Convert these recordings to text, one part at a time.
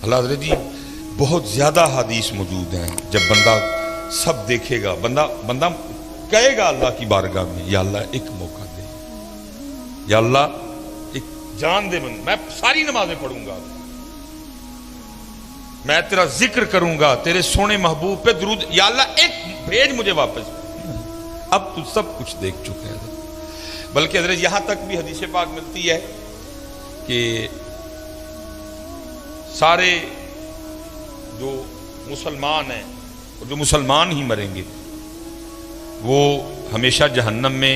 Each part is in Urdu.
اللہ حضرت جی بہت زیادہ حدیث موجود ہیں، جب بندہ سب دیکھے گا، بندہ کہے گا اللہ کی بارگاہ میں یا اللہ ایک موقع دے، یا اللہ ایک جان دے، میں ساری نمازیں پڑھوں گا، میں تیرا ذکر کروں گا، تیرے سونے محبوب پہ درود، یا اللہ ایک بھیج مجھے واپس۔ اب تو سب کچھ دیکھ چکے ہیں، بلکہ حضرت یہاں تک بھی حدیث پاک ملتی ہے کہ سارے جو مسلمان ہیں اور جو مسلمان ہی مریں گے وہ ہمیشہ جہنم میں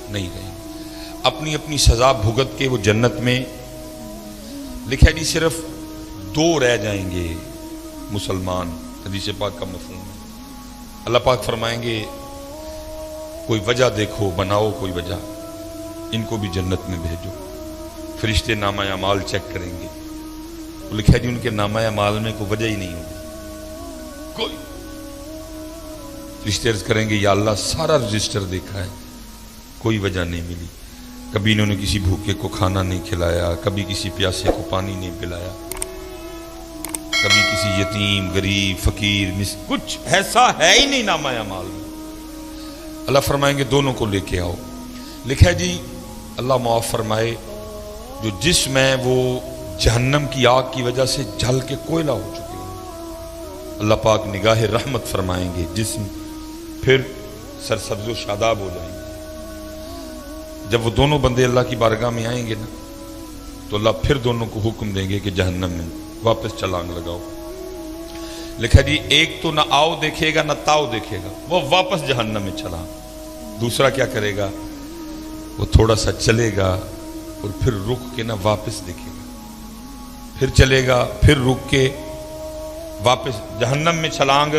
نہیں رہیں گے، اپنی اپنی سزا بھگت کے وہ جنت میں، لکھا جی صرف 2 رہ جائیں گے مسلمان، حدیث پاک کا مفہوم ہے۔ اللہ پاک فرمائیں گے کوئی وجہ دیکھو، بناؤ کوئی وجہ، ان کو بھی جنت میں بھیجو۔ فرشتے نامہ اعمال چیک کریں گے، لکھا جی ان کے نامہ اعمال میں کوئی وجہ ہی نہیں ہوگی، کوئی۔ فرشتے عرض کریں گے یا اللہ سارا رجسٹر دیکھا ہے، کوئی وجہ نہیں ملی، کبھی انہوں نے کسی بھوکے کو کھانا نہیں کھلایا، کبھی کسی پیاسے کو پانی نہیں پلایا، کبھی کسی یتیم غریب فقیر کچھ ایسا ہے ہی نہیں نامہ اعمال میں۔ اللہ فرمائیں گے دونوں کو لے کے آؤ، لکھا ہے جی اللہ معاف فرمائے جو جسم ہے وہ جہنم کی آگ کی وجہ سے جل کے کوئلہ ہو چکے ہیں، اللہ پاک نگاہ رحمت فرمائیں گے، جسم پھر سرسبز و شاداب ہو جائیں گے۔ جب وہ دونوں بندے اللہ کی بارگاہ میں آئیں گے نا تو اللہ پھر دونوں کو حکم دیں گے کہ جہنم میں واپس چھلانگ لگاؤ۔ لکھا جی ایک تو نہ آؤ دیکھے گا نہ تاؤ دیکھے گا، وہ واپس جہنم میں چھلانگ۔ دوسرا کیا کرے گا، وہ تھوڑا سا چلے گا اور پھر رک کے نہ واپس دیکھے گا، پھر چلے گا پھر رک کے واپس جہنم میں چھلانگ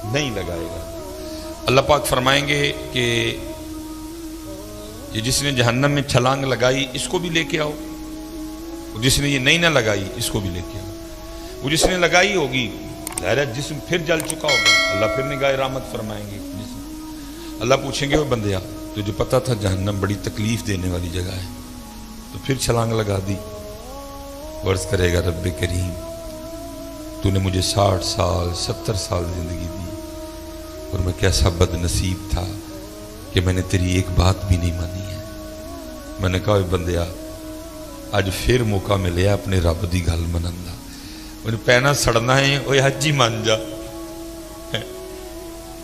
نہیں لگائے گا۔ اللہ پاک فرمائیں گے کہ یہ جس نے جہنم میں چھلانگ لگائی اس کو بھی لے کے آؤ، جس نے یہ نہیں نہ لگائی اس کو بھی لے کے آؤ۔ وہ جس نے لگائی ہوگی ظاہر ہے جسم پھر جل چکا ہوگا، اللہ پھر نگاہ رحمت فرمائیں گے جسم۔ اللہ پوچھیں گے وہ بندیا تجھے پتا تھا جہنم بڑی تکلیف دینے والی جگہ ہے تو پھر چھلانگ لگا دی؟ عرض کرے گا رب کریم تو نے مجھے 60 سال 70 سال زندگی دی اور میں کیسا بد نصیب تھا کہ میں نے تیری ایک بات بھی نہیں مانی ہے۔ میں نے کہا بندیا اج پھر موقع ملے اپنے رب دی گل منن دا، انہیں پینا سڑنا ہے وہ حج ہی مان جا،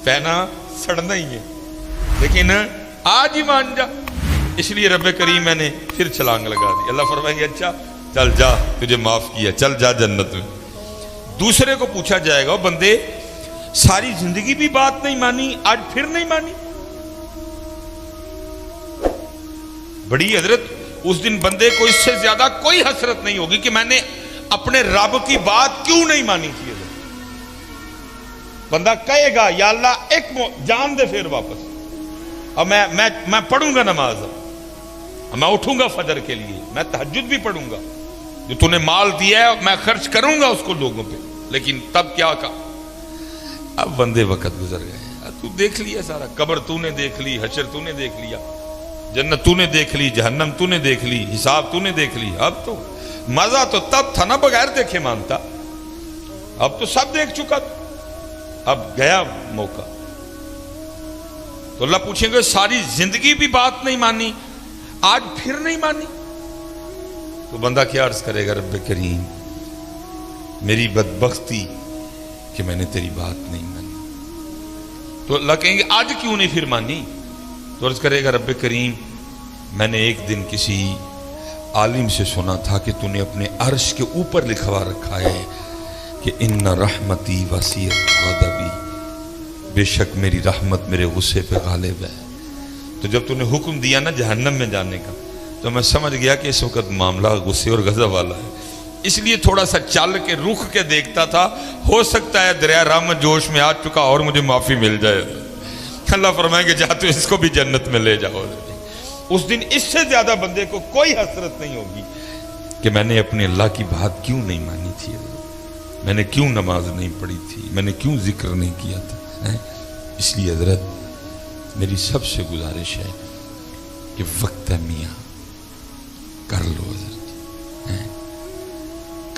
پینا سڑنا ہی ہے لیکن آج ہی مان جا، اس لیے رب کریم میں نے پھر چھلانگ لگا دی۔ اللہ فرمائیں گے اچھا چل جا تجھے معاف کیا، چل جا جنت میں۔ دوسرے کو پوچھا جائے گا بندے ساری زندگی بھی بات نہیں مانی آج پھر نہیں مانی؟ بڑی حضرت اس دن بندے کو اس سے زیادہ کوئی حسرت نہیں ہوگی کہ میں نے اپنے رب کی بات کیوں نہیں مانی تھی۔ بندہ کہے گا یا اللہ ایک جان دے پھر واپس، اب میں پڑھوں گا نماز، میں اٹھوں گا فجر کے لیے، میں تہجد بھی پڑھوں گا، جو تو نے مال دیا ہے میں خرچ کروں گا اس کو لوگوں پہ، لیکن تب کیا کہا؟ اب بندے وقت گزر گئے، تو دیکھ لیا سارا، قبر تو نے دیکھ لی، حشر تو نے دیکھ لیا، جنت تو نے دیکھ لی، جہنم تو نے دیکھ لی، حساب تو نے دیکھ لی، اب تو مزہ تو تب تھا نا بغیر دیکھے مانتا، اب تو سب دیکھ چکا، اب گیا موقع۔ تو اللہ پوچھیں گے ساری زندگی بھی بات نہیں مانی آج پھر نہیں مانی؟ تو بندہ کیا عرض کرے گا رب کریم میری بدبختی کہ میں نے تیری بات نہیں مانی۔ تو اللہ کہیں گے آج کیوں نہیں پھر مانی؟ تو عرض کرے گا رب کریم میں نے ایک دن کسی عالم سے سنا تھا کہ تو نے اپنے عرش کے اوپر لکھوا رکھا ہے کہ ان رحمتی وسیعت غضبی، بے شک میری رحمت میرے غصے پہ غالب ہے۔ تو جب تو نے حکم دیا نا جہنم میں جانے کا تو میں سمجھ گیا کہ اس وقت معاملہ غصے اور غضب والا ہے، اس لیے تھوڑا سا چل کے رخ کے دیکھتا تھا، ہو سکتا ہے دریا رحمت جوش میں آ چکا اور مجھے معافی مل جائے۔ اللہ فرمائیں گے جا تو اس کو بھی جنت میں لے جاؤ۔ اس دن اس سے زیادہ بندے کو کوئی حسرت نہیں ہوگی کہ میں نے اپنے اللہ کی بات کیوں نہیں مانی تھی، میں نے کیوں نماز نہیں پڑھی تھی، میں نے کیوں ذکر نہیں کیا تھا۔ اس لیے حضرت میری سب سے گزارش ہے کہ وقت ہے میاں کر لو حضرت،